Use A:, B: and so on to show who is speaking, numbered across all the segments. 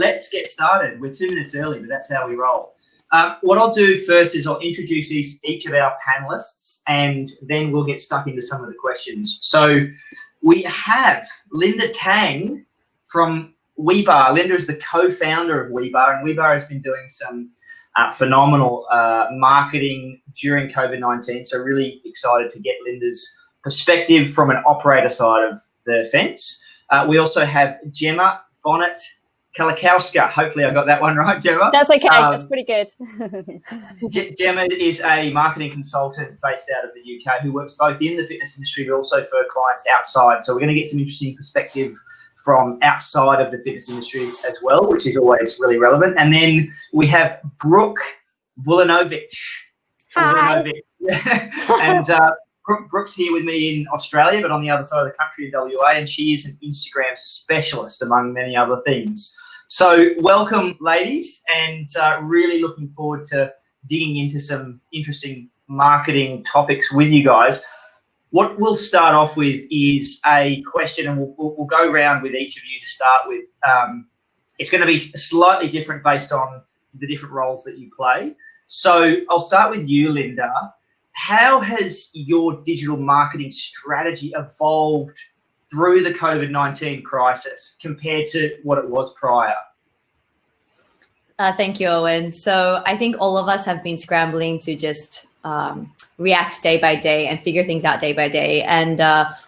A: let's get started. We're 2 minutes early, but that's how we roll. What I'll do first is I'll introduce each of our panelists, and then we'll get stuck into some of the questions. So we have Linda Tang from WeBarre. Linda is the co-founder of WeBarre, and WeBarre has been doing some phenomenal marketing during COVID-19. So really excited to get Linda's perspective from an operator side of the fence. We also have Gemma Bonnett-Kolakowska. Hopefully I got that one right, Gemma.
B: That's okay. That's pretty good.
A: Gemma is a marketing consultant based out of the UK who works both in the fitness industry but also for clients outside. So we're going to get some interesting perspective from outside of the fitness industry as well, which is always really relevant. And then we have Brooke Vulanovic.
B: Hi.
A: And Brooke's here with me in Australia, but on the other side of the country in WA, and she is an Instagram specialist, among many other things. So welcome, ladies, and really looking forward to digging into some interesting marketing topics with you guys. What we'll start off with is a question, and we'll go around with each of you to start with. It's going to be slightly different based on the different roles that you play. So I'll start with you, Linda. How has your digital marketing strategy evolved through the COVID-19 crisis compared to what it was prior?
C: Thank you, Owen. So I think all of us have been scrambling to just react day by day and figure things out day by day. And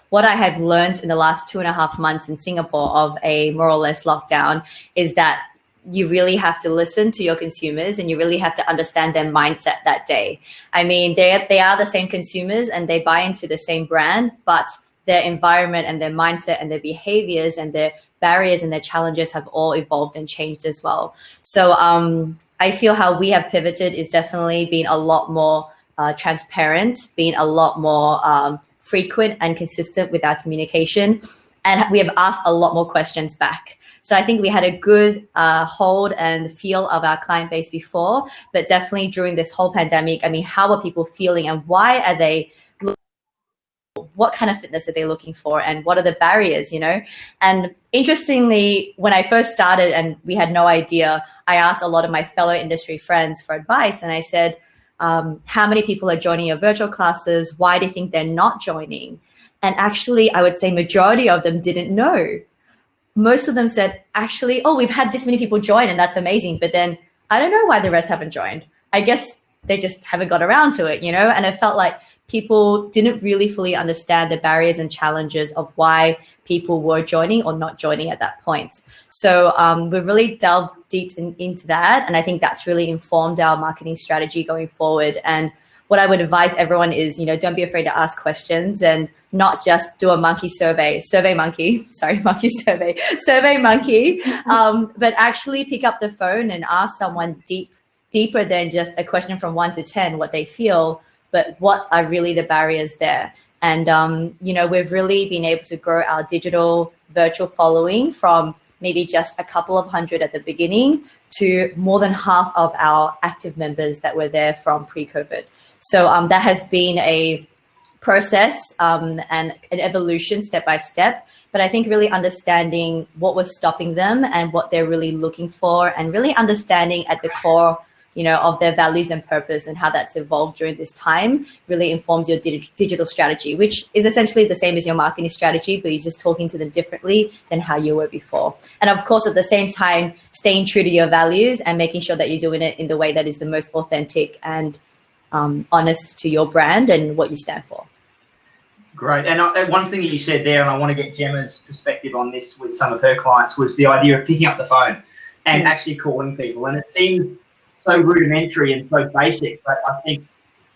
C: what I have learned in the last 2.5 months in Singapore of a more or less lockdown is that you really have to listen to your consumers and you really have to understand their mindset that day. I mean, they are the same consumers and they buy into the same brand, but their environment and their mindset and their behaviors and their barriers and their challenges have all evolved and changed as well. So I feel how we have pivoted is definitely been a lot more transparent, being a lot more frequent and consistent with our communication. And we have asked a lot more questions back. So I think we had a good hold and feel of our client base before, but definitely during this whole pandemic, I mean, how are people feeling and why are they what kind of fitness are they looking for and what are the barriers, you know? And interestingly, when I first started and we had no idea, I asked a lot of my fellow industry friends for advice. And I said, how many people are joining your virtual classes? Why do you think they're not joining? And actually, I would say majority of them didn't know. Most of them said, actually, oh, we've had this many people join and that's amazing. But then I don't know why the rest haven't joined. I guess they just haven't got around to it, you know? And it felt like people didn't really fully understand the barriers and challenges of why people were joining or not joining at that point. So we've really delved deep into that. And I think that's really informed our marketing strategy going forward. And what I would advise everyone is, you know, don't be afraid to ask questions and not just do a monkey survey, but actually pick up the phone and ask someone deeper than just a question from 1 to 10, what they feel, but what are really the barriers there. And, you know, we've really been able to grow our digital virtual following from maybe just a couple of hundred at the beginning to more than half of our active members that were there from pre-COVID. So that has been a process and an evolution step by step. But I think really understanding what was stopping them and what they're really looking for and really understanding at the core, you know, of their values and purpose and how that's evolved during this time really informs your digital strategy, which is essentially the same as your marketing strategy, but you're just talking to them differently than how you were before. And of course, at the same time, staying true to your values and making sure that you're doing it in the way that is the most authentic and honest to your brand and what you stand for.
A: Great. And one thing that you said there, and I want to get Gemma's perspective on this with some of her clients, was the idea of picking up the phone and actually calling people. And it seems so rudimentary and so basic, but I think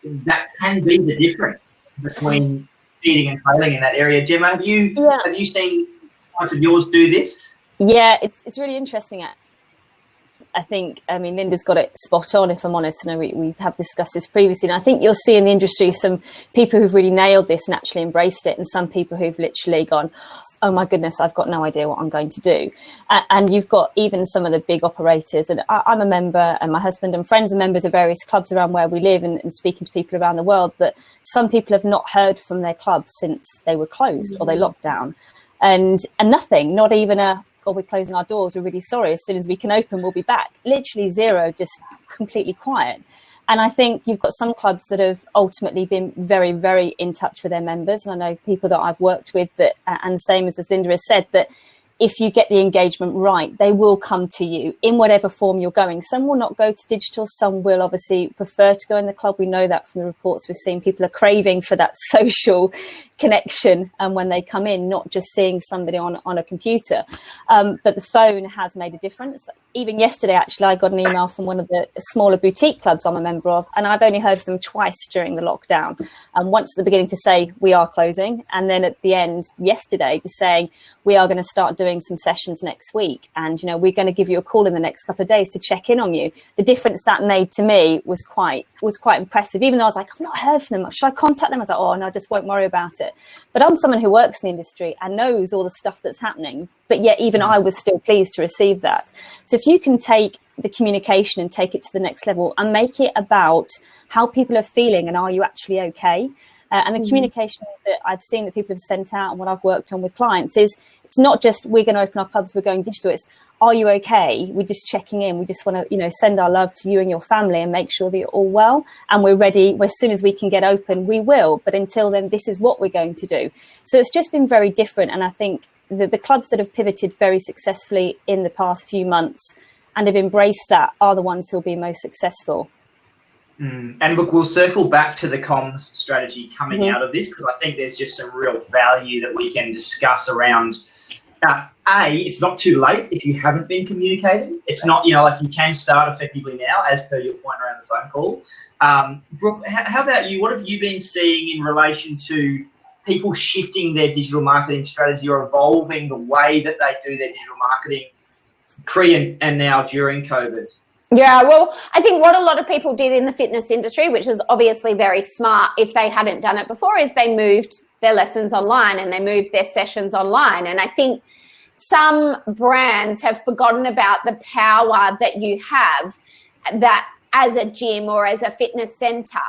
A: that can be the difference between succeeding and failing in that area. Gemma, have you seen clients of yours do this?
B: Yeah, it's really interesting. I think, I mean, Linda's got it spot on, if I'm honest. I know we have discussed this previously. And I think you'll see in the industry some people who've really nailed this and actually embraced it, and some people who've literally gone, oh my goodness, I've got no idea what I'm going to do. And you've got even some of the big operators. And I'm a member, and my husband and friends are members of various clubs around where we live, and speaking to people around the world, that some people have not heard from their clubs since they were closed or they locked down. And nothing, not even a, God, we're closing our doors, we're really sorry, as soon as we can open, we'll be back. Literally zero, just completely quiet. And I think you've got some clubs that have ultimately been very, very in touch with their members. And I know people that I've worked with that, and same as Linda has said, that if you get the engagement right, they will come to you in whatever form you're going. Some will not go to digital. Some will obviously prefer to go in the club. We know that from the reports we've seen. People are craving for that social connection and when they come in, not just seeing somebody on a computer. But the phone has made a difference. Even yesterday, actually, I got an email from one of the smaller boutique clubs I'm a member of, and I've only heard from them twice during the lockdown. Once at the beginning to say, we are closing, and then at the end yesterday to saying, we are going to start doing some sessions next week. And, we're going to give you a call in the next couple of days to check in on you. The difference that made to me was quite impressive. Even though I was like, I've not heard from them. Should I contact them? I was like, oh, no, I just won't worry about it. But I'm someone who works in the industry and knows all the stuff that's happening. But yet even I was still pleased to receive that. So if you can take the communication and take it to the next level and make it about how people are feeling and are you actually okay? And the communication that I've seen that people have sent out and what I've worked on with clients is it's not just we're going to open our pubs, we're going digital. It's are you okay? We're just checking in. We just want to, send our love to you and your family and make sure that you're all well. And we're ready. As soon as we can get open, we will. But until then, this is what we're going to do. So it's just been very different. And I think the clubs that have pivoted very successfully in the past few months and have embraced that are the ones who will be most successful.
A: And look, we'll circle back to the comms strategy coming out of this, because I think there's just some real value that we can discuss around. It's not too late if you haven't been communicating. It's not, like you can start effectively now, as per your point around the phone call. Brooke, how about you? What have you been seeing in relation to people shifting their digital marketing strategy or evolving the way that they do their digital marketing pre and now during COVID?
D: Yeah, well, I think what a lot of people did in the fitness industry, which is obviously very smart if they hadn't done it before, is they moved their lessons online and they moved their sessions online. And I think some brands have forgotten about the power that you have, that as a gym or as a fitness center,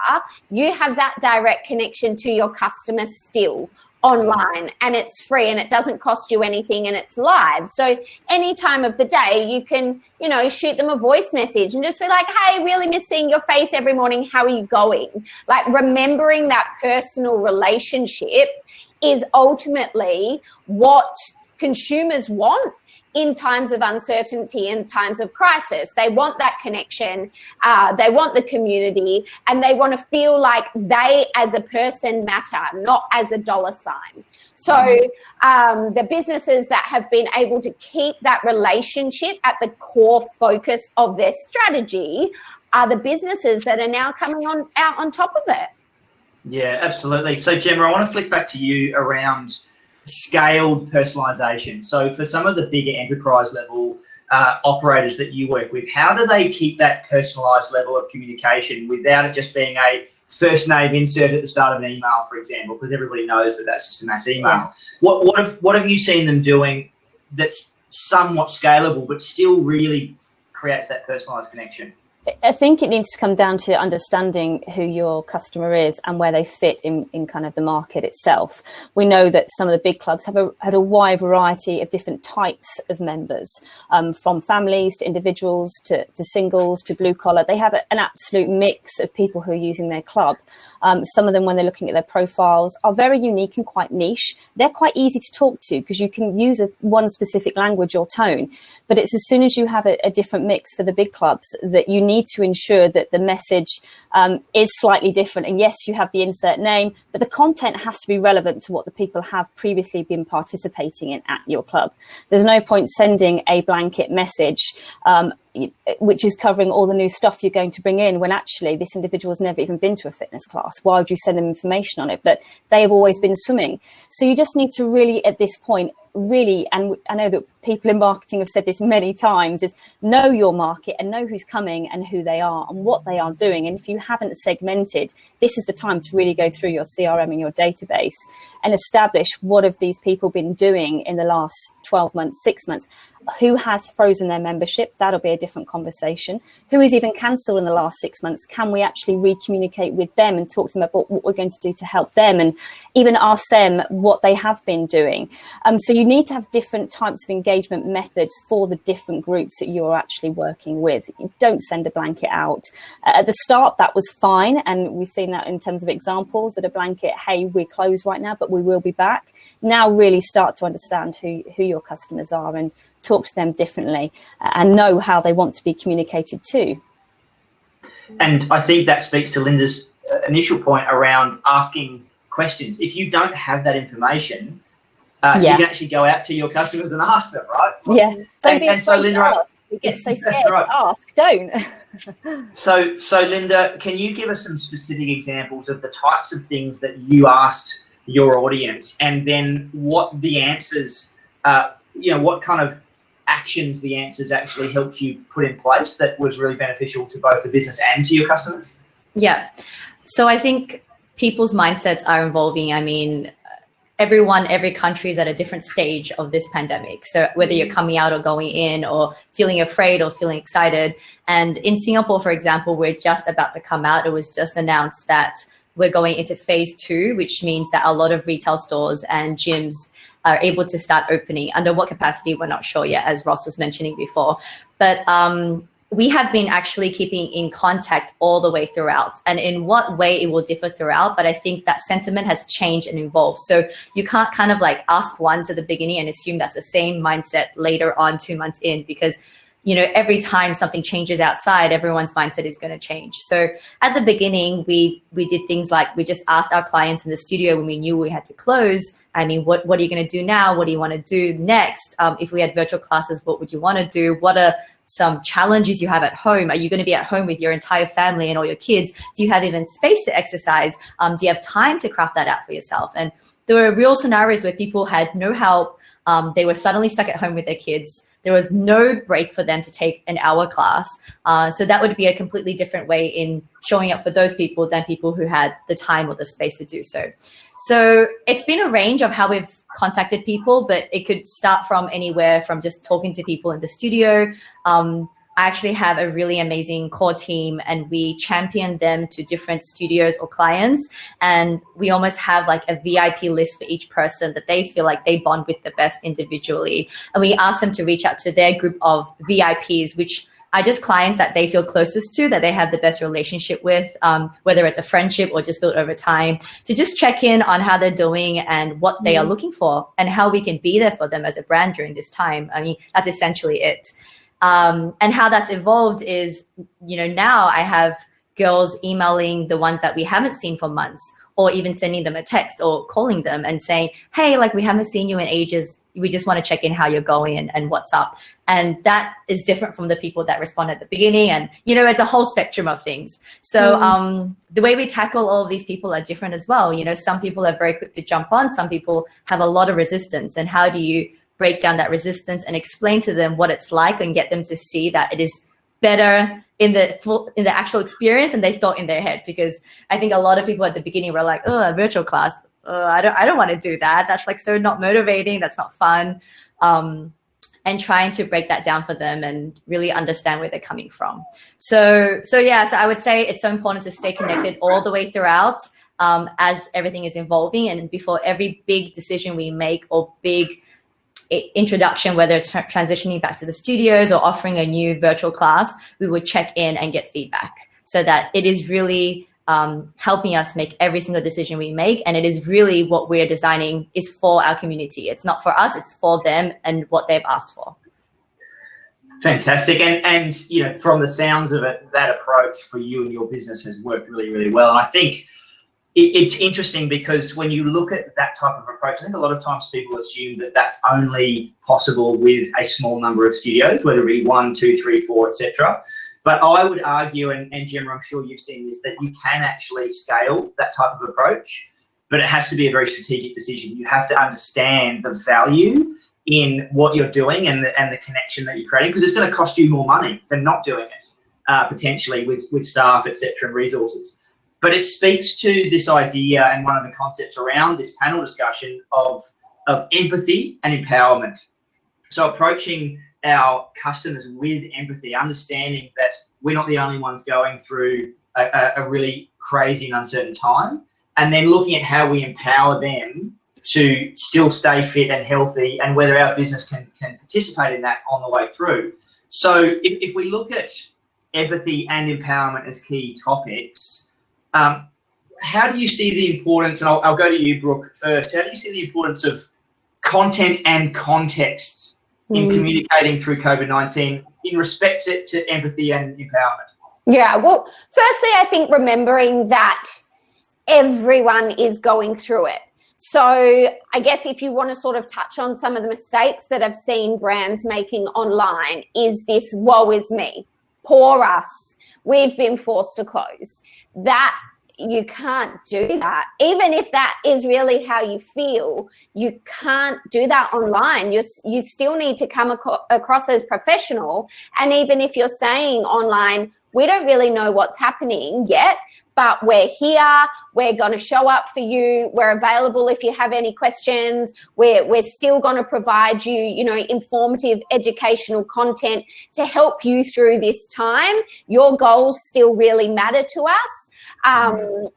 D: you have that direct connection to your customers still online, and it's free and it doesn't cost you anything and it's live. So any time of the day you can, shoot them a voice message and just be like, hey, really miss seeing your face every morning. How are you going? Like, remembering that personal relationship is ultimately what consumers want in times of uncertainty, in times of crisis. They want that connection, they want the community, and they want to feel like they as a person matter, not as a dollar sign. So the businesses that have been able to keep that relationship at the core focus of their strategy are the businesses that are now coming out on top of it.
A: Yeah, absolutely. So Gemma, I want to flick back to you around scaled personalization. So for some of the bigger enterprise level operators that you work with, how do they keep that personalized level of communication without it just being a first name insert at the start of an email, for example, because everybody knows that that's just a mass email. Yeah. What have you seen them doing that's somewhat scalable but still really creates that personalized connection?
B: I think it needs to come down to understanding who your customer is and where they fit in kind of the market itself. We know that some of the big clubs have had a wide variety of different types of members, from families to individuals to singles to blue collar. They have an absolute mix of people who are using their club. Some of them, when they're looking at their profiles, are very unique and quite niche. They're quite easy to talk to because you can use one specific language or tone. But it's as soon as you have a different mix for the big clubs that you need to ensure that the message is slightly different. And yes, you have the insert name, but the content has to be relevant to what the people have previously been participating in at your club. There's no point sending a blanket message which is covering all the new stuff you're going to bring in when actually this individual has never even been to a fitness class. Why would you send them information on it? But they have always been swimming. So you just need to really, at this point, really, and I know that people in marketing have said this many times, is know your market and know who's coming and who they are and what they are doing. And if you haven't segmented, this is the time to really go through your CRM and your database and establish what have these people been doing in the last 12 months, 6 months. Who has frozen their membership? That'll be a different conversation. Who is even cancelled in the last 6 months? Can we actually re-communicate with them and talk to them about what we're going to do to help them, and even ask them what they have been doing? So you need to have different types of engagement engagement methods for the different groups that you're actually working with. You don't send a blanket out. At the start, that was fine. And we've seen that in terms of examples that a blanket, hey, we're closed right now, but we will be back. Now really start to understand who your customers are and talk to them differently and know how they want to be communicated to.
A: And I think that speaks to Linda's initial point around asking questions. If you don't have that information, you can actually go out to your customers and ask them, right?
B: Yeah. Don't be afraid
A: so Linda,
B: to ask. We get so scared
A: right.
B: to ask. Don't.
A: So Linda, can you give us some specific examples of the types of things that you asked your audience, and then what the answers, what kind of actions the answers actually helped you put in place that was really beneficial to both the business and to your customers?
C: Yeah. So I think people's mindsets are evolving. I mean, every country is at a different stage of this pandemic. So whether you're coming out or going in or feeling afraid or feeling excited. And in Singapore, for example, we're just about to come out. It was just announced that we're going into phase 2, which means that a lot of retail stores and gyms are able to start opening. Under what capacity, we're not sure yet, as Ross was mentioning before. But we have been actually keeping in contact all the way throughout. And in what way it will differ throughout, but I think that sentiment has changed and evolved. So you can't kind of like ask once at the beginning and assume that's the same mindset later on 2 months in, because every time something changes outside, everyone's mindset is going to change. So at the beginning, we did things like we just asked our clients in the studio when we knew we had to close, I mean, what are you going to do now? What do you want to do next? If we had virtual classes, what would you want to do? What are some challenges you have at home? Are you going to be at home with your entire family and all your kids? Do you have even space to exercise? Do you have time to craft that out for yourself? And there were real scenarios where people had no help. They were suddenly stuck at home with their kids. There was no break for them to take an hour class. So that would be a completely different way in showing up for those people than people who had the time or the space to do so. So it's been a range of how we've contacted people, but it could start from anywhere from just talking to people in the studio. I actually have a really amazing core team, and we champion them to different studios or clients. And we almost have like a VIP list for each person that they feel like they bond with the best individually. And we ask them to reach out to their group of VIPs, which are just clients that they feel closest to, that they have the best relationship with, whether it's a friendship or just built over time, to just check in on how they're doing and what they are looking for and how we can be there for them as a brand during this time. I mean, that's essentially it. And how that's evolved is, now I have girls emailing the ones that we haven't seen for months, or even sending them a text or calling them and saying, hey, like, we haven't seen you in ages. We just want to check in how you're going and what's up. And that is different from the people that respond at the beginning. And, it's a whole spectrum of things. So the way we tackle all of these people are different as well. Some people are very quick to jump on. Some people have a lot of resistance. And how do you break down that resistance and explain to them what it's like and get them to see that it is better in the actual experience than they thought in their head? Because I think a lot of people at the beginning were like, oh, a virtual class, I don't want to do that. That's like so not motivating. That's not fun. And trying to break that down for them and really understand where they're coming from. So I would say it's so important to stay connected all the way throughout as everything is evolving. And before every big decision we make or big introduction, whether it's transitioning back to the studios or offering a new virtual class, we would check in and get feedback so that it is really helping us make every single decision we make. And it is really what we're designing is for our community. It's not for us, it's for them and what they've asked for.
A: Fantastic. And from the sounds of it, that approach for you and your business has worked really, really well. And I think it's interesting because when you look at that type of approach, I think a lot of times people assume that that's only possible with a small number of studios, whether it be 1, 2, 3, 4, etc. But I would argue, and Gemma, I'm sure you've seen this, that you can actually scale that type of approach, but it has to be a very strategic decision. You have to understand the value in what you're doing and the connection that you're creating, because it's going to cost you more money than not doing it, potentially with staff, etc., and resources. But it speaks to this idea and one of the concepts around this panel discussion of empathy and empowerment. So approaching our customers with empathy, understanding that we're not the only ones going through a really crazy and uncertain time, and then looking at how we empower them to still stay fit and healthy, and whether our business can participate in that on the way through. So if we look at empathy and empowerment as key topics, how do you see the importance, and I'll go to you, Brooke, first, how do you see the importance of content and context in communicating through COVID-19 in respect to empathy and empowerment?
D: Yeah, well, firstly, I think remembering that everyone is going through it. So I guess if you want to sort of touch on some of the mistakes that I've seen brands making online, is this woe is me, poor us, we've been forced to close. That you can't do that. Even if that is really how you feel, you can't do that online. You still need to come across as professional. And even if you're saying online, we don't really know what's happening yet, but we're here, we're going to show up for you, we're available if you have any questions, we're still going to provide you, informative educational content to help you through this time. Your goals still really matter to us.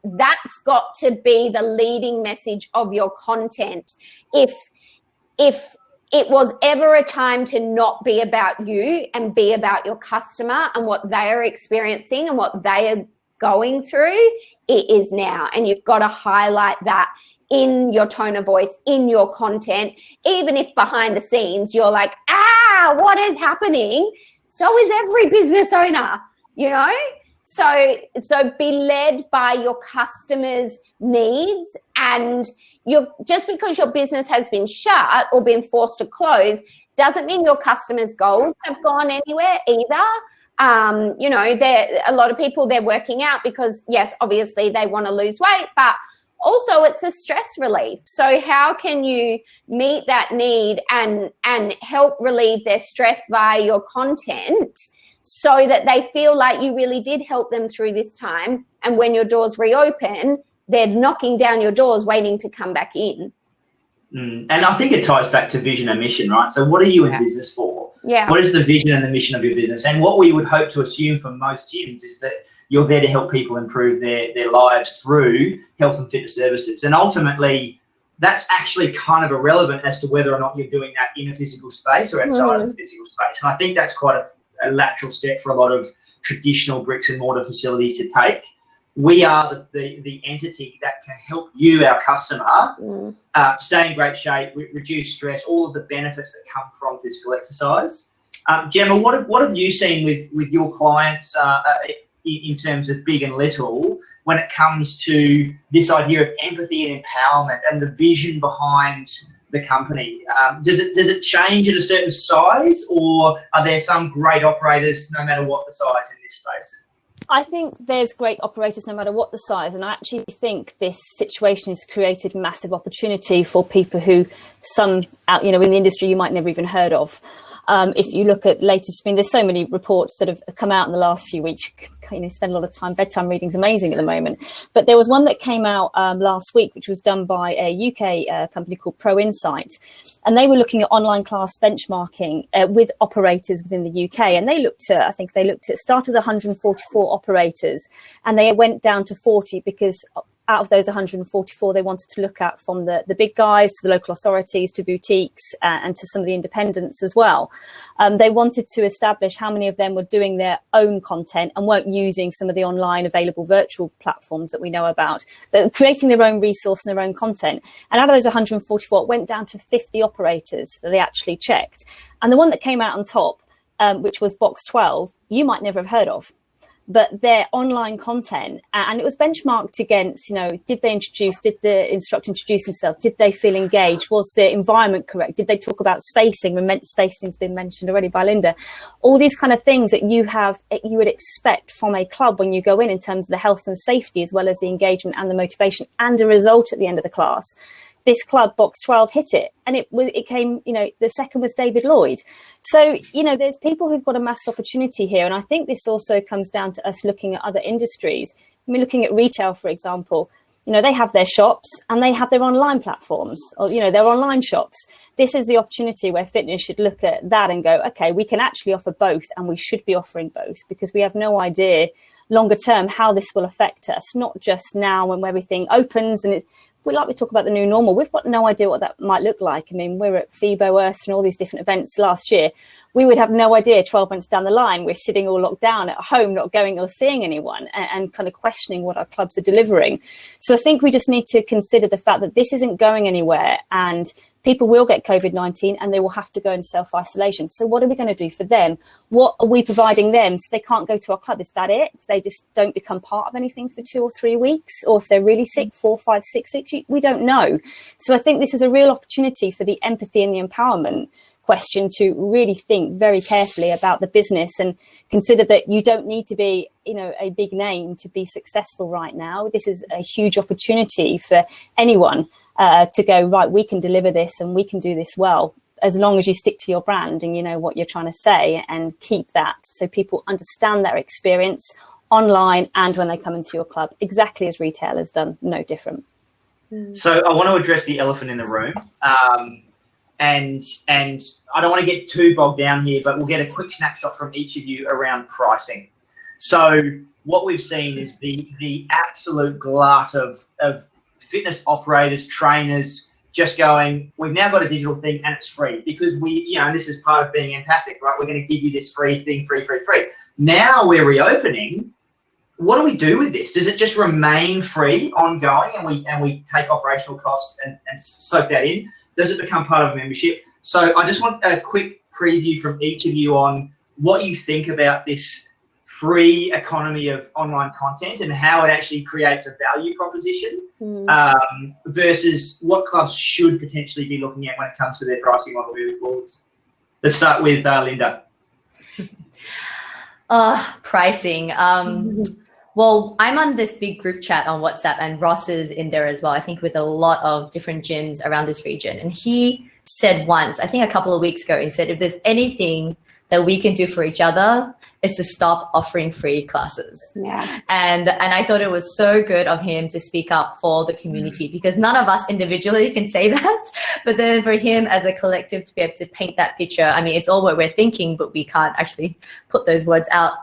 D: That's got to be the leading message of your content. If it was ever a time to not be about you and be about your customer and what they are experiencing and what they are going through, it is now. And you've got to highlight that in your tone of voice, in your content, even if behind the scenes you're like, what is happening? So is every business owner, So be led by your customers' needs, and just because your business has been shut or been forced to close doesn't mean your customers' goals have gone anywhere either. A lot of people, they're working out because, yes, obviously they want to lose weight, but also it's a stress relief. So how can you meet that need and help relieve their stress via your content so that they feel like you really did help them through this time, and when your doors reopen, they're knocking down your doors waiting to come back in.
A: And I think it ties back to vision and mission, right? So what are you in business for?
D: Yeah.
A: What is the vision and the mission of your business? And what we would hope to assume for most gyms is that you're there to help people improve their lives through health and fitness services. And ultimately, that's actually kind of irrelevant as to whether or not you're doing that in a physical space or outside of the physical space. And I think that's quite a lateral step for a lot of traditional bricks and mortar facilities to take. We are the entity that can help you, our customer, stay in great shape, reduce stress, all of the benefits that come from physical exercise. Gemma, what have you seen with your clients in terms of big and little when it comes to this idea of empathy and empowerment and the vision behind the company? Does it change at a certain size, or are there some great operators no matter what the size in this space?
B: I think there's great operators no matter what the size, and I actually think this situation has created massive opportunity for people who some out, in the industry you might never even heard of. If you look at latest, there's so many reports that have come out in the last few weeks. Spend a lot of time, bedtime reading's amazing at the moment. But there was one that came out last week, which was done by a UK company called Pro Insight. And they were looking at online class benchmarking with operators within the UK. And they looked at, started with 144 operators, and they went down to 40 because out of those 144, they wanted to look at from the big guys to the local authorities to boutiques and to some of the independents as well. They wanted to establish how many of them were doing their own content and weren't using some of the online available virtual platforms that we know about, but creating their own resource and their own content. And out of those 144, it went down to 50 operators that they actually checked. And the one that came out on top, which was Box 12, you might never have heard of. But their online content, and it was benchmarked against, did the instructor introduce himself? Did they feel engaged? Was the environment correct? Did they talk about spacing? Spacing's been mentioned already by Linda. All these kind of things that you would expect from a club when you go in terms of the health and safety, as well as the engagement and the motivation and a result at the end of the class. This club, Box 12, hit it. And it came, the second was David Lloyd. So, there's people who've got a massive opportunity here. And I think this also comes down to us looking at other industries. Looking at retail, for example, they have their shops and they have their online platforms or, their online shops. This is the opportunity where fitness should look at that and go, okay, we can actually offer both, and we should be offering both, because we have no idea longer term how this will affect us, not just now when everything opens and we talk about the new normal. We've got no idea what that might look like. I mean, we're at FIBO, Earth and all these different events last year. We would have no idea 12 months down the line, we're sitting all locked down at home, not going or seeing anyone, and kind of questioning what our clubs are delivering. So I think we just need to consider the fact that this isn't going anywhere, and people will get COVID-19 and they will have to go into self-isolation. So what are we going to do for them? What are we providing them so they can't go to our club? Is that it? They just don't become part of anything for 2 or 3 weeks? Or if they're really sick, 4, 5, 6 weeks? We don't know. So I think this is a real opportunity for the empathy and the empowerment question to really think very carefully about the business and consider that you don't need to be, a big name to be successful right now. This is a huge opportunity for anyone to go, right, we can deliver this and we can do this well, as long as you stick to your brand and you know what you're trying to say, and keep that so people understand their experience online and when they come into your club, exactly as retail has done, no different.
A: So I want to address the elephant in the room. And I don't want to get too bogged down here, but we'll get a quick snapshot from each of you around pricing. So what we've seen is the absolute glut of fitness operators, trainers, just going, we've now got a digital thing and it's free because and this is part of being empathic, right? We're going to give you this free thing, free. Now we're reopening. What do we do with this? Does it just remain free, ongoing, and we take operational costs and soak that in? Does it become part of a membership? So I just want a quick preview from each of you on what you think about this free economy of online content and how it actually creates a value proposition versus what clubs should potentially be looking at when it comes to their pricing model moving forwards. Let's start with Linda.
C: Pricing. Well, I'm on this big group chat on WhatsApp, and Ross is in there as well, I think with a lot of different gyms around this region. And he said once, I think a couple of weeks ago, he said, if there's anything that we can do for each other, is to stop offering free classes.
D: Yeah.
C: And I thought it was so good of him to speak up for the community, because none of us individually can say that, but then for him as a collective to be able to paint that picture, I mean, it's all what we're thinking, but we can't actually put those words out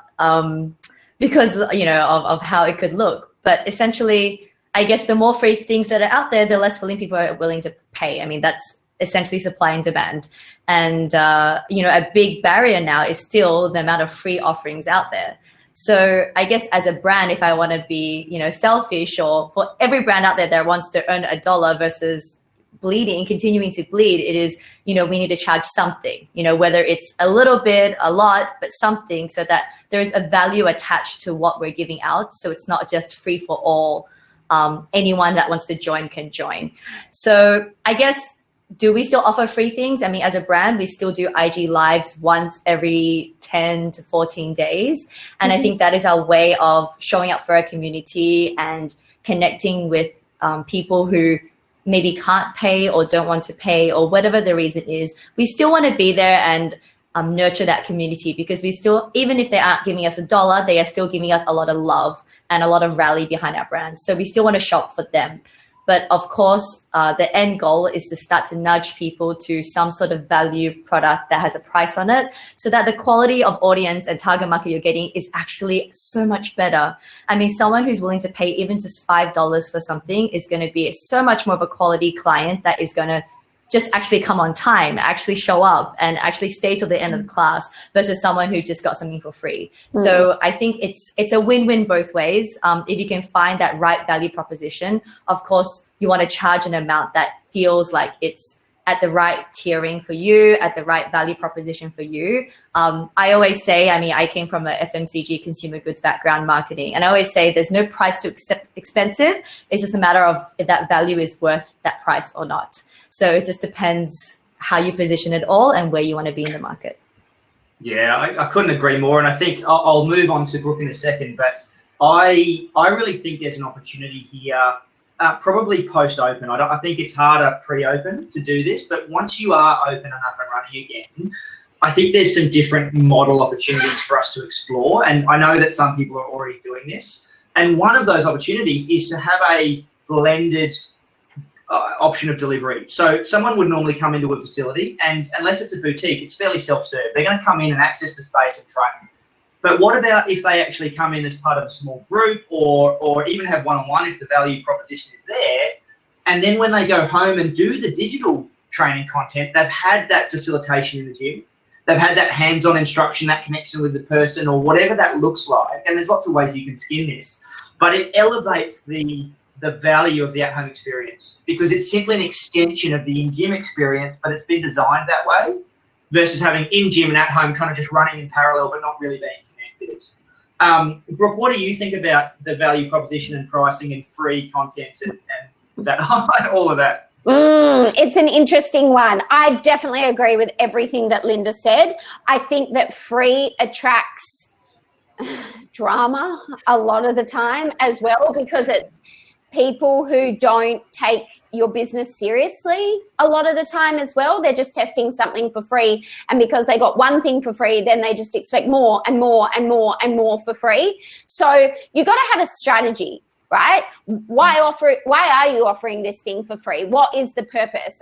C: because, of how it could look. But essentially, I guess the more free things that are out there, the less people are willing to pay. I mean, that's essentially supply and demand. And, a big barrier now is still the amount of free offerings out there. So I guess as a brand, if I want to be, selfish, or for every brand out there that wants to earn $1 versus continuing to bleed, it is, we need to charge something, whether it's a little bit, a lot, but something, so that there's a value attached to what we're giving out. So it's not just free for all. Anyone that wants to join can join. So I guess, do we still offer free things? I mean, as a brand, we still do IG lives once every 10 to 14 days. And I think that is our way of showing up for our community and connecting with people who maybe can't pay or don't want to pay, or whatever the reason is. We still want to be there and nurture that community, because we still, even if they aren't giving us $1, they are still giving us a lot of love and a lot of rally behind our brand. So we still want to shop for them. But of course, the end goal is to start to nudge people to some sort of value product that has a price on it, so that the quality of audience and target market you're getting is actually so much better. I mean, someone who's willing to pay even just $5 for something is going to be so much more of a quality client that is going to just actually come on time, actually show up, and actually stay till the end of the class, versus someone who just got something for free. So I think it's a win-win both ways. If you can find that right value proposition, of course, you want to charge an amount that feels like it's at the right tiering for you, at the right value proposition for you. I always say, I mean, I came from a FMCG, consumer goods background, marketing, and I always say there's no price too expensive. It's just a matter of if that value is worth that price or not. So it just depends how you position it all and where you want to be in the market.
A: Yeah, I couldn't agree more. And I think I'll move on to Brooke in a second, but I really think there's an opportunity here, probably post-open. I think it's harder pre-open to do this, but once you are open and up and running again, I think there's some different model opportunities for us to explore. And I know that some people are already doing this. And one of those opportunities is to have a blended option of delivery. So someone would normally come into a facility, and unless it's a boutique, it's fairly self-serve. They're going to come in and access the space and train. But what about if they actually come in as part of a small group, or even have one-on-one if the value proposition is there? And then when they go home and do the digital training content, they've had that facilitation in the gym. They've had that hands-on instruction, that connection with the person, or whatever that looks like. And there's lots of ways you can skin this, but it elevates the value of the at-home experience, because it's simply an extension of the in-gym experience, but it's been designed that way, versus having in-gym and at-home kind of just running in parallel but not really being connected. Brooke, what do you think about the value proposition and pricing and free content and that, all of that?
D: It's an interesting one. I definitely agree with everything that Linda said. I think that free attracts drama a lot of the time as well, because it's people who don't take your business seriously a lot of the time as well. They're just testing something for free, and because they got one thing for free, then they just expect more and more and more and more for free. So you got to have a strategy, right? Why are you offering this thing for free? What is the purpose?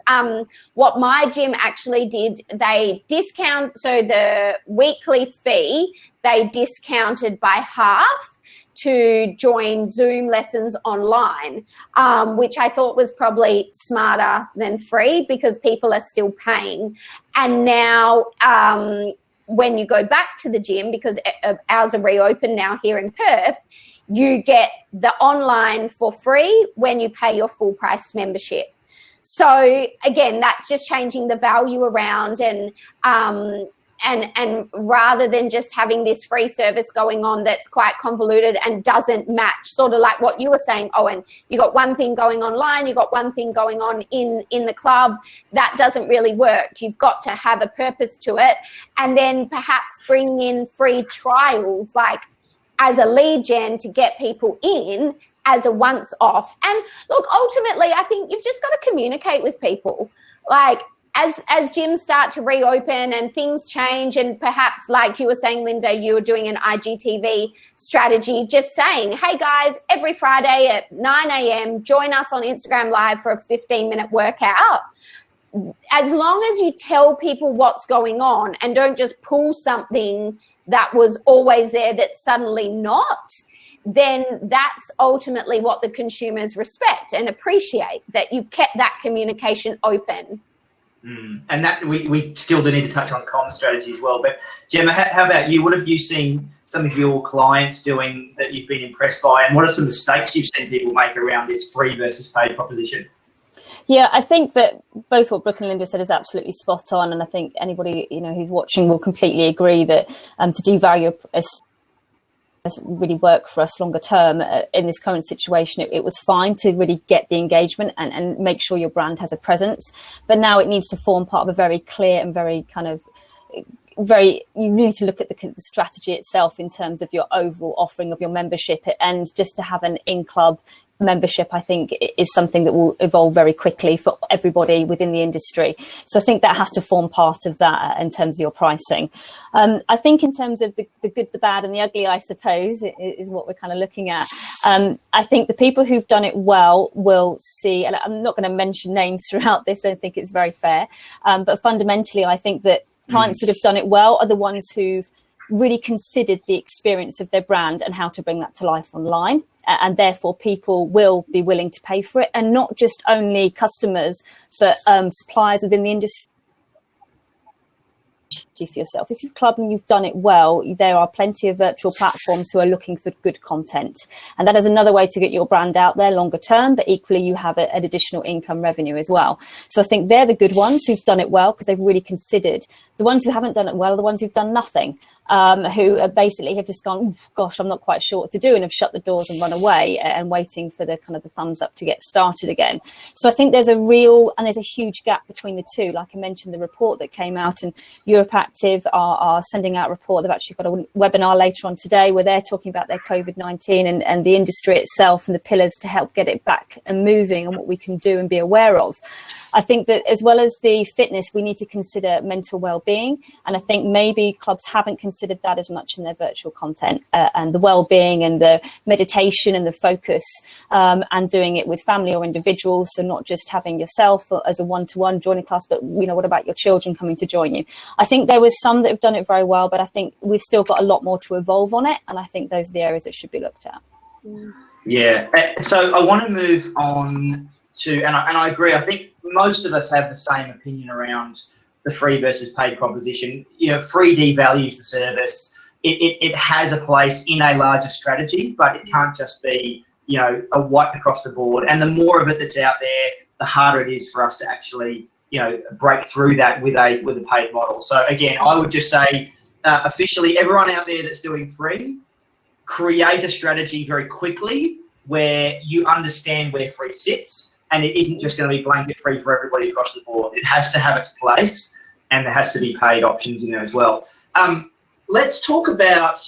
D: What my gym actually did, they so the weekly fee, they discounted by half to join Zoom lessons online, which I thought was probably smarter than free, because people are still paying. And now when you go back to the gym, because ours are reopened now here in Perth, you get the online for free when you pay your full priced membership. So again, that's just changing the value around, and rather than just having this free service going on that's quite convoluted and doesn't match, sort of like what you were saying, Owen, you got one thing going online, you got one thing going on in the club, that doesn't really work. You've got to have a purpose to it, and then perhaps bring in free trials, like as a lead gen to get people in as a once off. And look, ultimately, I think you've just got to communicate with people. Like, as gyms start to reopen and things change, and perhaps like you were saying, Linda, you were doing an IGTV strategy, just saying, hey guys, every Friday at 9 a.m., join us on Instagram Live for a 15-minute workout. As long as you tell people what's going on and don't just pull something that was always there that's suddenly not, then that's ultimately what the consumers respect and appreciate, that you've kept that communication open.
A: And that we still do need to touch on comm strategy as well. But Gemma, how about you? What have you seen some of your clients doing that you've been impressed by, and what are some mistakes you've seen people make around this free versus paid proposition?
B: Yeah, I think that both what Brooke and Linda said is absolutely spot on, and I think anybody who's watching will completely agree that to devalue really work for us longer term in this current situation. It was fine to really get the engagement and make sure your brand has a presence, but now it needs to form part of a very clear and very you need to look at the strategy itself in terms of your overall offering of your membership, and just to have an in-club membership, I think, is something that will evolve very quickly for everybody within the industry. So I think that has to form part of that in terms of your pricing. I think in terms of the good, the bad and the ugly, I suppose, is what we're kind of looking at. I think the people who've done it well will see, and I'm not going to mention names throughout this, I don't think it's very fair, but fundamentally I think that clients that have done it well are the ones who've really considered the experience of their brand and how to bring that to life online. And therefore people will be willing to pay for it, and not just only customers, but suppliers within the industry. For yourself, if you've clubbed and you've done it well, there are plenty of virtual platforms who are looking for good content, and that is another way to get your brand out there longer term, but equally you have an additional income revenue as well. So I think they're the good ones who've done it well because they've really considered. The ones who haven't done it well are the ones who've done nothing, who basically have just gone, gosh, I'm not quite sure what to do, and have shut the doors and run away and waiting for the kind of the thumbs up to get started again. So I think there's a huge gap between the two. Like I mentioned, the report that came out, and Europe Active are sending out a report. They've actually got a webinar later on today where they're talking about their COVID-19 and the industry itself and the pillars to help get it back and moving, and what we can do and be aware of. I think that as well as the fitness, we need to consider mental well-being. And I think maybe clubs haven't considered that as much in their virtual content, and the well-being and the meditation and the focus, and doing it with family or individuals. So not just having yourself as a one-to-one joining class, but, what about your children coming to join you? I think there was some that have done it very well, but I think we've still got a lot more to evolve on it. And I think those are the areas that should be looked at.
A: Yeah. So I want to move on to, and I agree, I think most of us have the same opinion around the free versus paid proposition. You know, free devalues the service. It has a place in a larger strategy, but it can't just be, you know, a wipe across the board. And the more of it that's out there, the harder it is for us to actually, you know, break through that with a paid model. So again, I would just say, officially, everyone out there that's doing free, create a strategy very quickly where you understand where free sits, and it isn't just going to be blanket free for everybody across the board. It has to have its place, and there has to be paid options in there as well. Let's talk about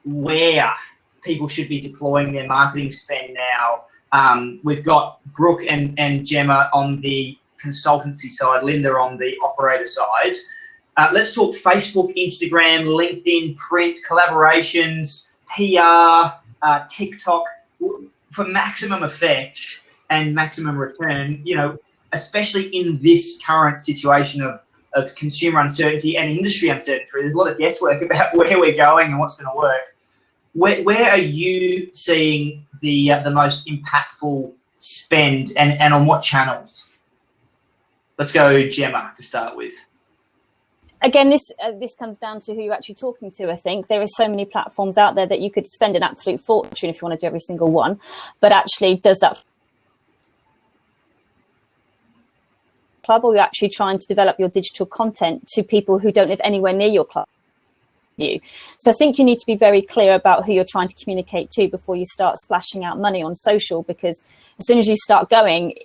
A: where people should be deploying their marketing spend now. We've got Brooke and Gemma on the consultancy side, Linda on the operator side. Let's talk Facebook, Instagram, LinkedIn, print, collaborations, PR, TikTok, for maximum effect and maximum return, you know, especially in this current situation of consumer uncertainty and industry uncertainty. There's a lot of guesswork about where we're going and what's going to work. Where are you seeing the most impactful spend, and on what channels? Let's go, Gemma, to start with.
B: Again, this comes down to who you're actually talking to. I think there are so many platforms out there that you could spend an absolute fortune if you want to do every single one, but actually, does that club, or you're actually trying to develop your digital content to people who don't live anywhere near your club? So I think you need to be very clear about who you're trying to communicate to before you start splashing out money on social, because as soon as you start going,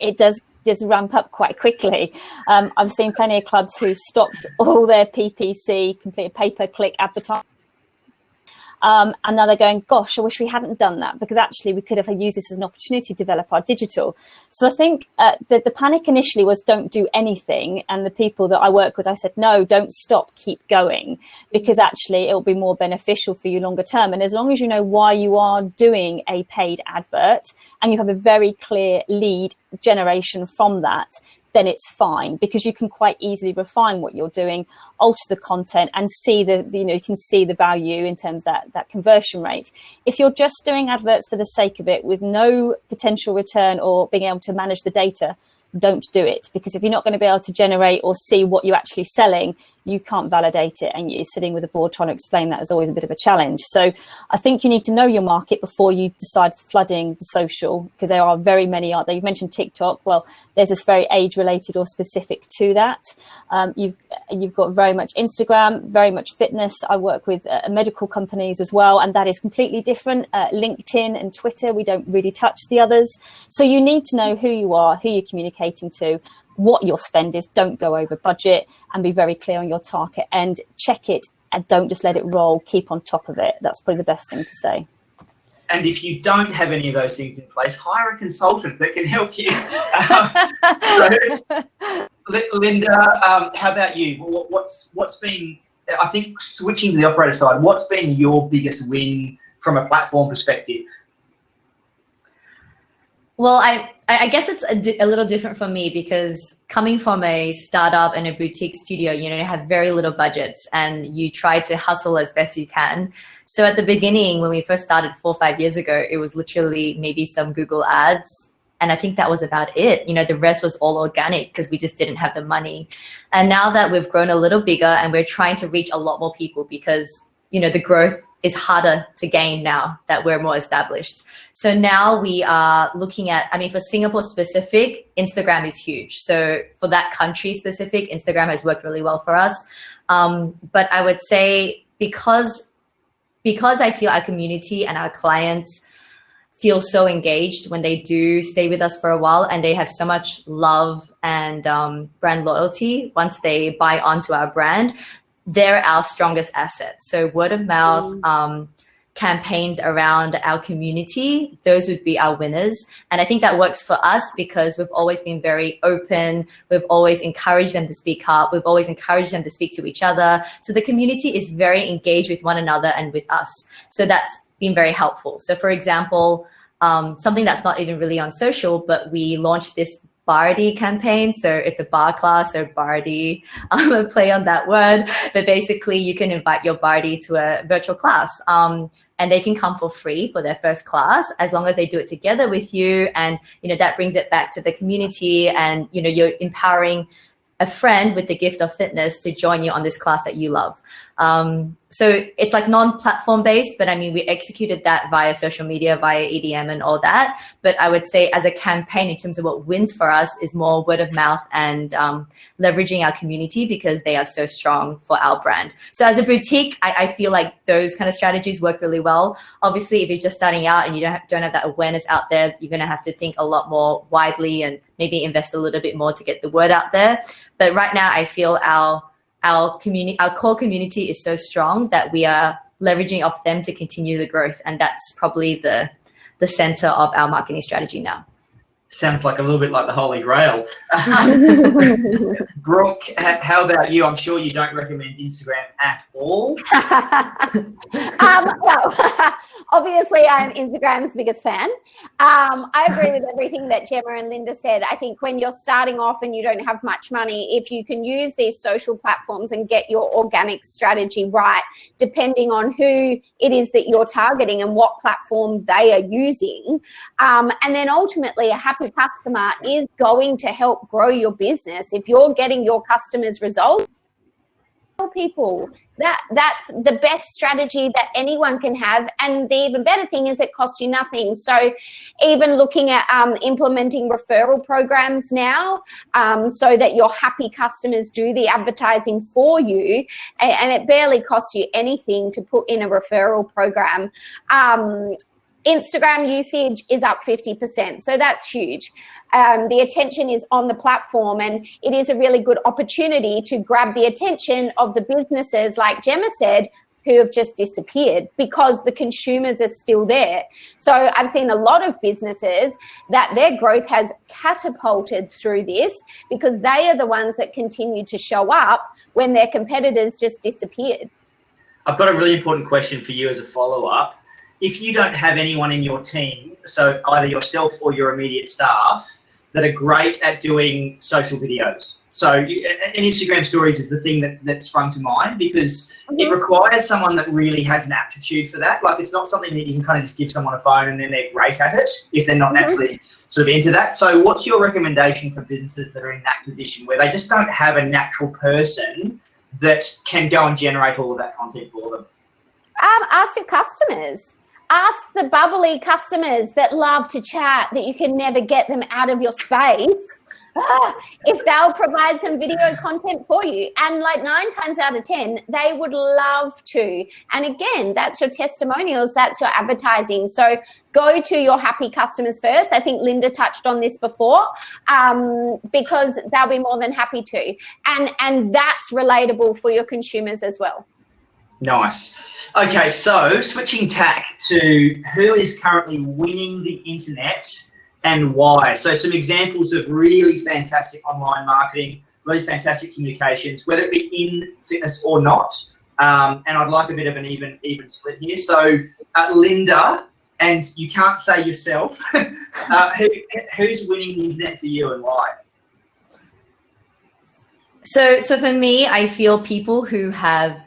B: it does ramp up quite quickly. I've seen plenty of clubs who stopped all their PPC, complete pay-per-click advertising. And now they're going, gosh, I wish we hadn't done that, because actually we could have used this as an opportunity to develop our digital. So I think the panic initially was don't do anything. And the people that I work with, I said, no, don't stop, keep going, because actually it will be more beneficial for you longer term. And as long as you know why you are doing a paid advert and you have a very clear lead generation from that, then it's fine, because you can quite easily refine what you're doing, alter the content, and see you can see the value in terms of that conversion rate. If you're just doing adverts for the sake of it with no potential return or being able to manage the data, don't do it, because if you're not going to be able to generate or see what you're actually selling, you can't validate it, and you're sitting with a board trying to explain that is always a bit of a challenge. So I think you need to know your market before you decide flooding the social, because there are very many out there. You've mentioned TikTok. Well, there's this very age related or specific to that. You've got very much Instagram, very much fitness. I work with medical companies as well, and that is completely different. LinkedIn and Twitter, we don't really touch the others. So you need to know who you are, who you're communicating to, what your spend is. Don't go over budget, and be very clear on your target, and check it, and don't just let it roll. Keep on top of it. That's probably the best thing to say.
A: And if you don't have any of those things in place, hire a consultant that can help you. So, Linda, how about you? What's been, I think, switching to the operator side, what's been your biggest win from a platform perspective?
C: Well, I guess it's a little different for me, because coming from a startup and a boutique studio, you have very little budgets, and you try to hustle as best you can. So at the beginning, when we first started 4 or 5 years ago, it was literally maybe some Google ads. And I think that was about it. The rest was all organic, because we just didn't have the money. And now that we've grown a little bigger and we're trying to reach a lot more people, because the growth is harder to gain now that we're more established. So now we are looking at, for Singapore specific, Instagram is huge. So for that country specific, Instagram has worked really well for us. But I would say because I feel our community and our clients feel so engaged when they do stay with us for a while, and they have so much love and brand loyalty once they buy onto our brand, they're our strongest asset. So word of mouth, campaigns around our community, those would be our winners. And I think that works for us because we've always been very open. We've always encouraged them to speak up. We've always encouraged them to speak to each other. So the community is very engaged with one another and with us. So that's been very helpful. So for example, something that's not even really on social, but we launched this Bardi campaign. So it's a bar class, so Bardi, a play on that word. But basically you can invite your Bardi to a virtual class. And they can come for free for their first class as long as they do it together with you. And, that brings it back to the community, and, you're empowering a friend with the gift of fitness to join you on this class that you love. So it's like non-platform based, but I mean, we executed that via social media, via EDM and all that. But I would say as a campaign, in terms of what wins for us, is more word of mouth and leveraging our community, because they are so strong for our brand. So as a boutique, I feel like those kind of strategies work really well. Obviously, if you're just starting out and you don't have that awareness out there, you're going to have to think a lot more widely and maybe invest a little bit more to get the word out there. But right now, I feel our community, our core community is so strong that we are leveraging off them to continue the growth. And that's probably the center of our marketing strategy now.
A: Sounds like a little bit like the Holy Grail. Brooke, how about you? I'm sure you don't recommend Instagram at all.
D: Well, obviously I'm Instagram's biggest fan. I agree with everything that Gemma and Linda said. I think when you're starting off and you don't have much money, if you can use these social platforms and get your organic strategy right, depending on who it is that you're targeting and what platform they are using, and then ultimately a happy customer is going to help grow your business. If you're getting your customers results, tell people that's the best strategy that anyone can have. And the even better thing is it costs you nothing. So even looking at implementing referral programs now, so that your happy customers do the advertising for you, and it barely costs you anything to put in a referral program. Instagram usage is up 50%, so that's huge. The attention is on the platform, and it is a really good opportunity to grab the attention of the businesses, like Gemma said, who have just disappeared because the consumers are still there. So I've seen a lot of businesses that their growth has catapulted through this because they are the ones that continue to show up when their competitors just disappeared.
A: I've got a really important question for you as a follow-up. If you don't have anyone in your team, so either yourself or your immediate staff, that are great at doing social videos. So and Instagram stories is the thing that sprung to mind, because it requires someone that really has an aptitude for that. Like, it's not something that you can kind of just give someone a phone and then they're great at it if they're not naturally sort of into that. So what's your recommendation for businesses that are in that position where they just don't have a natural person that can go and generate all of that content for them?
D: Ask your customers. Ask the bubbly customers that love to chat, that you can never get them out of your space, if they'll provide some video content for you. And like 9 times out of 10, they would love to. And again, that's your testimonials, that's your advertising. So go to your happy customers first. I think Linda touched on this before, because they'll be more than happy to. And that's relatable for your consumers as well.
A: Nice. Okay, so switching tack to who is currently winning the internet and why. So some examples of really fantastic online marketing, really fantastic communications, whether it be in fitness or not. And I'd like a bit of an even split here. So Linda, and you can't say yourself, who's winning the internet for you and why?
C: So for me, I feel people who have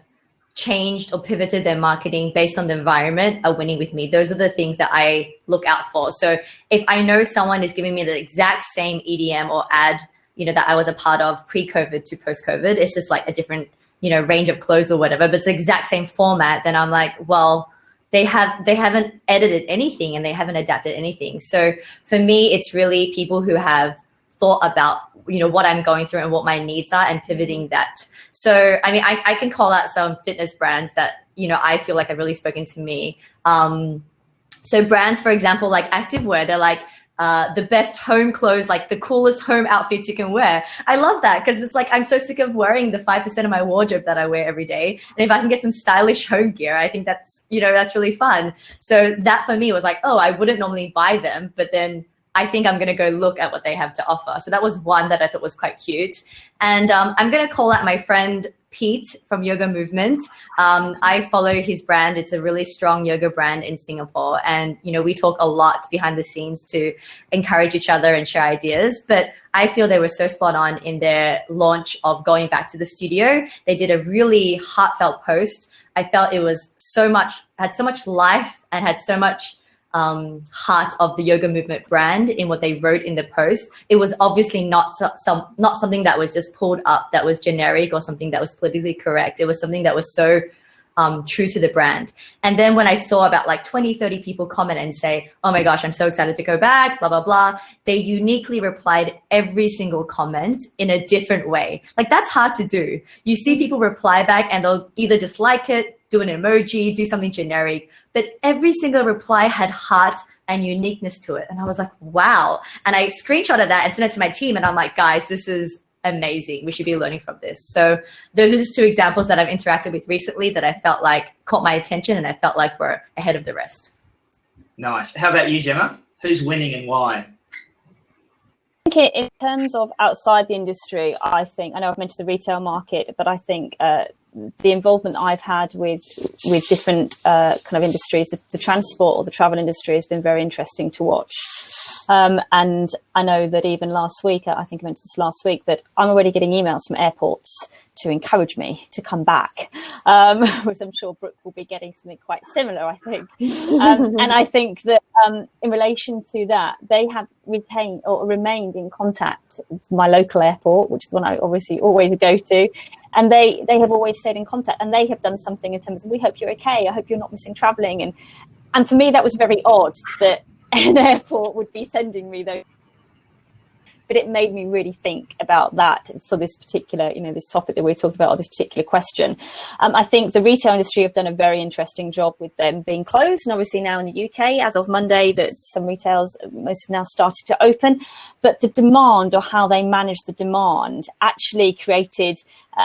C: changed or pivoted their marketing based on the environment are winning with me. Those are the things that I look out for. So if I know someone is giving me the exact same EDM or ad, that I was a part of pre-COVID to post-COVID, it's just like a different, range of clothes or whatever, but it's the exact same format, then I'm like, well, they haven't edited anything and they haven't adapted anything. So for me, it's really people who have thought about what I'm going through and what my needs are and pivoting that. So I mean, I can call out some fitness brands that I feel like have really spoken to me. So brands, for example, like activewear, they're like the best home clothes, like the coolest home outfits you can wear. I love that because it's like I'm so sick of wearing the 5% of my wardrobe that I wear every day, and if I can get some stylish home gear, I think that's that's really fun. So that for me was like, oh, I wouldn't normally buy them, but then I think I'm going to go look at what they have to offer. So that was one that I thought was quite cute. And I'm going to call out my friend Pete from Yoga Movement. I follow his brand. It's a really strong yoga brand in Singapore. And, you know, we talk a lot behind the scenes to encourage each other and share ideas. But I feel they were so spot on in their launch of going back to the studio. They did a really heartfelt post. I felt it was had so much life and had so much heart of the Yoga Movement brand in what they wrote in the post. It was obviously not something that was just pulled up, that was generic or something that was politically correct. It was something that was so true to the brand. And then when I saw about like 20, 30 people comment and say, oh my gosh, I'm so excited to go back, blah, blah, blah, they uniquely replied every single comment in a different way. Like, that's hard to do. You see people reply back and they'll either just like it, do an emoji, do something generic, but every single reply had heart and uniqueness to it. And I was like, wow. And I screenshotted that and sent it to my team. And I'm like, guys, this is amazing. We should be learning from this. So those are just two examples that I've interacted with recently that I felt like caught my attention and I felt like we're ahead of the rest.
A: Nice. How about you, Gemma? Who's winning and why?
B: I think in terms of outside the industry, I know I've mentioned the retail market, but I think the involvement I've had with different kind of industries, the transport or the travel industry has been very interesting to watch. And I know that even last week, I think I mentioned this last week, that I'm already getting emails from airports to encourage me to come back, which I'm sure Brooke will be getting something quite similar, I think. And I think that in relation to that, they have retained or remained in contact with my local airport, which is the one I obviously always go to. And they have always stayed in contact, and they have done something in terms of, we hope you're okay. I hope you're not missing traveling. And for me, that was very odd that an airport would be sending me those. But it made me really think about that for this particular, this topic that we're talking about, or this particular question. I think the retail industry have done a very interesting job with them being closed. And obviously now in the UK, as of Monday, that some retailers, most have now started to open. But the demand, or how they managed the demand, actually created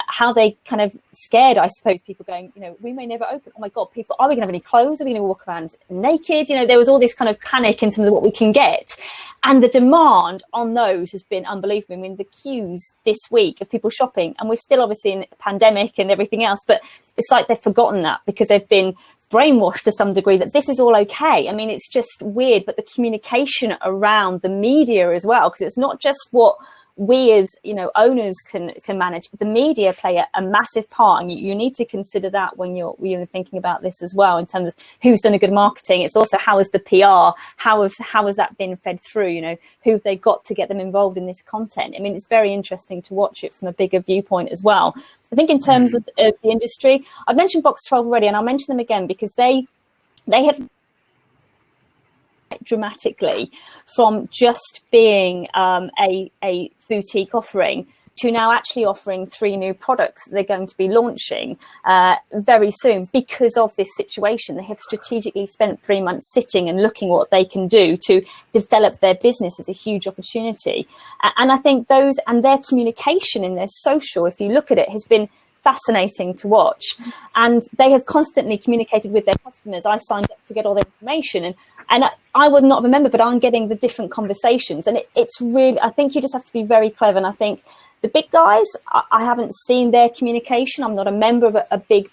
B: how they kind of scared, I suppose, people going, we may never open. Oh my God, people, are we going to have any clothes? Are we going to walk around naked? There was all this kind of panic in terms of what we can get. And the demand on those has been unbelievable. I mean, the queues this week of people shopping, and we're still obviously in a pandemic and everything else, but it's like they've forgotten that because they've been brainwashed to some degree that this is all okay. I mean, it's just weird, but the communication around the media as well, because it's not just what we as owners can manage. The media play a massive part, and you need to consider that when you're thinking about this as well, in terms of who's done a good marketing. It's also, how is the PR, how has that been fed through, who have they got to get them involved in this content. I mean, it's very interesting to watch it from a bigger viewpoint as well. I think in terms of the industry, I've mentioned Box 12 already, and I'll mention them again because they have dramatically from just being a boutique offering to now actually offering 3 new products that they're going to be launching very soon because of this situation. They have strategically spent 3 months sitting and looking what they can do to develop their business as a huge opportunity. And I think those and their communication in their social, if you look at it, has been fascinating to watch. And they have constantly communicated with their customers. I signed up to get all their information, and I was not a member, but I'm getting the different conversations. And it's really, I think you just have to be very clever. And I think the big guys, I haven't seen their communication. I'm not a member of a big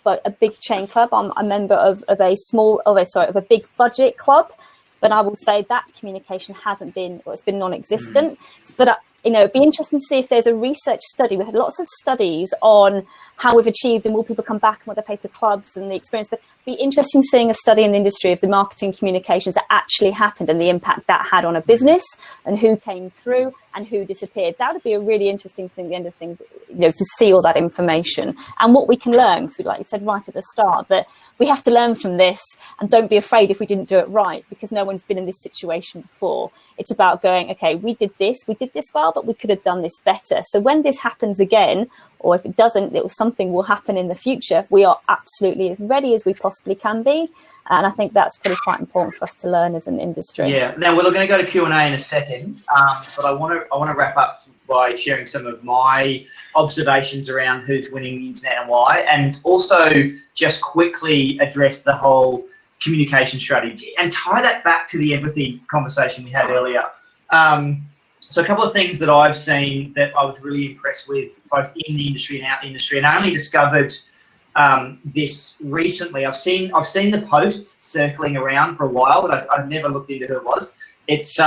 B: chain club. I'm a member of a big budget club. But I will say that communication hasn't been, or it's been non-existent. But it'd be interesting to see if there's a research study. We had lots of studies on how we've achieved and will people come back and what they pay for clubs and the experience. But it'd be interesting seeing a study in the industry of the marketing communications that actually happened and the impact that had on a business and who came through and who disappeared. That would be a really interesting thing at the end of things, to see all that information and what we can learn. Because like you said right at the start, that we have to learn from this and don't be afraid if we didn't do it right, because no one's been in this situation before. It's about going, okay, we did this well, but we could have done this better. So when this happens again, or if it doesn't, something will happen in the future. We are absolutely as ready as we possibly can be. And I think that's pretty quite important for us to learn as an industry. Yeah.
A: Now we're going to go to Q&A in a second, but I want to wrap up by sharing some of my observations around who's winning the internet and why, and also just quickly address the whole communication strategy and tie that back to the empathy conversation we had earlier. So a couple of things that I've seen that I was really impressed with, both in the industry and out the industry, and I only discovered this recently. I've seen the posts circling around for a while, but I've never looked into who it was. It's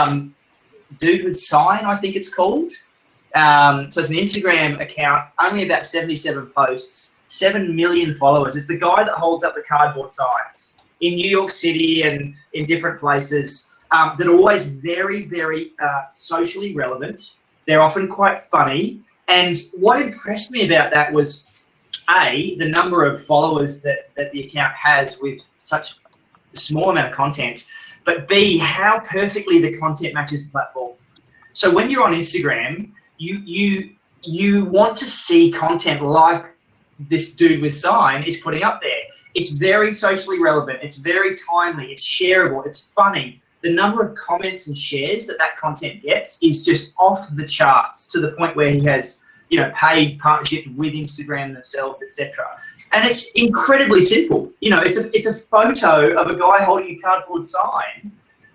A: Dude with Sign, I think it's called. So it's an Instagram account, only about 77 posts, 7 million followers. It's the guy that holds up the cardboard signs in New York City and in different places that are always very, very socially relevant. They're often quite funny. And what impressed me about that was, A, the number of followers that the account has with such a small amount of content, but B, how perfectly the content matches the platform. So when you're on Instagram, you want to see content like this Dude with Sign is putting up there. It's very socially relevant. It's very timely. It's shareable. It's funny. The number of comments and shares that content gets is just off the charts, to the point where he has, paid partnerships with Instagram themselves, etc. And it's incredibly simple. It's a photo of a guy holding a cardboard sign.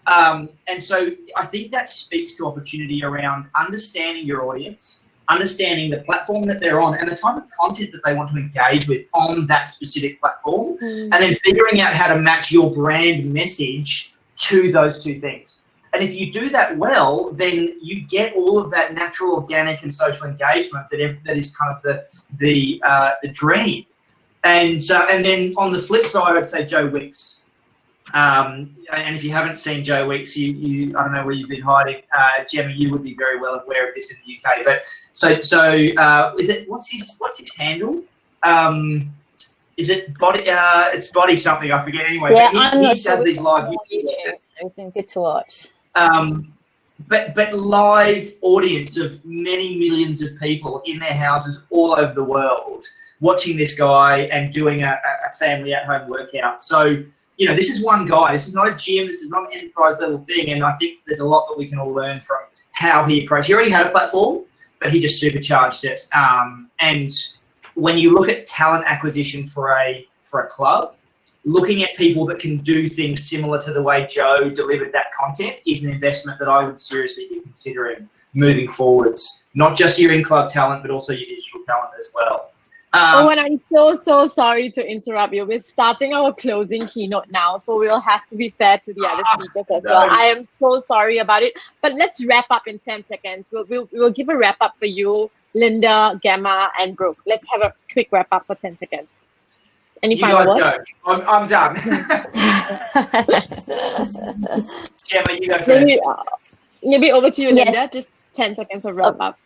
A: And so I think that speaks to opportunity around understanding your audience, understanding the platform that they're on, and the type of content that they want to engage with on that specific platform, and then figuring out how to match your brand message to those two things. And if you do that well, then you get all of that natural, organic, and social engagement that is kind of the dream. And then on the flip side, I'd say Joe Wicks. And if you haven't seen Joe Wicks, you I don't know where you've been hiding. Gemma, you would be very well aware of this in the UK. But so is it what's his handle? Is it body? It's body something. I forget. Anyway,
B: yeah,
A: but he does these live
B: YouTube, so it's been good to watch.
A: But live audience of many millions of people in their houses all over the world watching this guy and doing a family at-home workout. So, this is one guy. This is not a gym. This is not an enterprise level thing. And I think there's a lot that we can all learn from how he approached. He already had a platform, but he just supercharged it. And when you look at talent acquisition for a club, looking at people that can do things similar to the way Joe delivered that content is an investment that I would seriously be considering moving forwards. Not just your in-club talent, but also your digital talent as well.
E: Owen, I'm so sorry to interrupt you. We're starting our closing keynote now, so we'll have to be fair to the other speakers as well. I am so sorry about it, but let's wrap up in 10 seconds. We'll give a wrap up for you, Linda, Gemma, and Brooke. Let's have a quick wrap up for 10 seconds. Any final words?
A: Go. I'm done. Gemma, you go first.
E: Maybe over to you, Linda.
B: Yes.
E: Just 10 seconds of wrap up.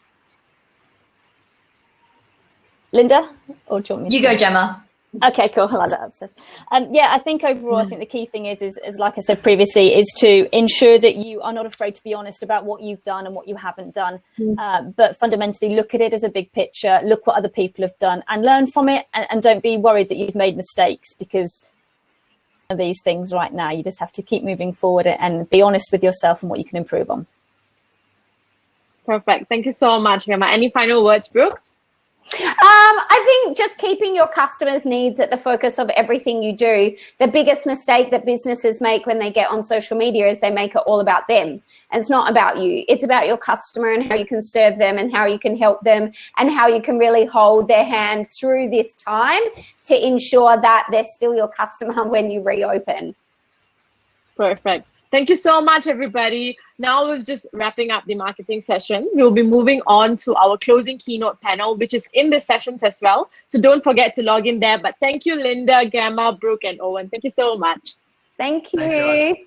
B: Linda, or do you want me to
C: You go, Gemma.
B: Okay, cool. I like that episode. I think overall, I think the key thing is like I said previously, is to ensure that you are not afraid to be honest about what you've done and what you haven't done. But fundamentally, look at it as a big picture. Look what other people have done and learn from it. And don't be worried that you've made mistakes, because of these things right now, you just have to keep moving forward and be honest with yourself and what you can improve on.
E: Perfect. Thank you so much, Gemma. Any final words, Brooke?
D: I think just keeping your customers' needs at the focus of everything you do. The biggest mistake that businesses make when they get on social media is they make it all about them. And it's not about you. It's about your customer and how you can serve them and how you can help them and how you can really hold their hand through this time to ensure that they're still your customer when you reopen.
E: Perfect. Thank you so much, everybody. Now we're just wrapping up the marketing session. We'll be moving on to our closing keynote panel, which is in the sessions as well. So don't forget to log in there. But thank you, Linda, Gemma, Brooke, and Owen. Thank you so much.
D: Thank you.
A: Thanks,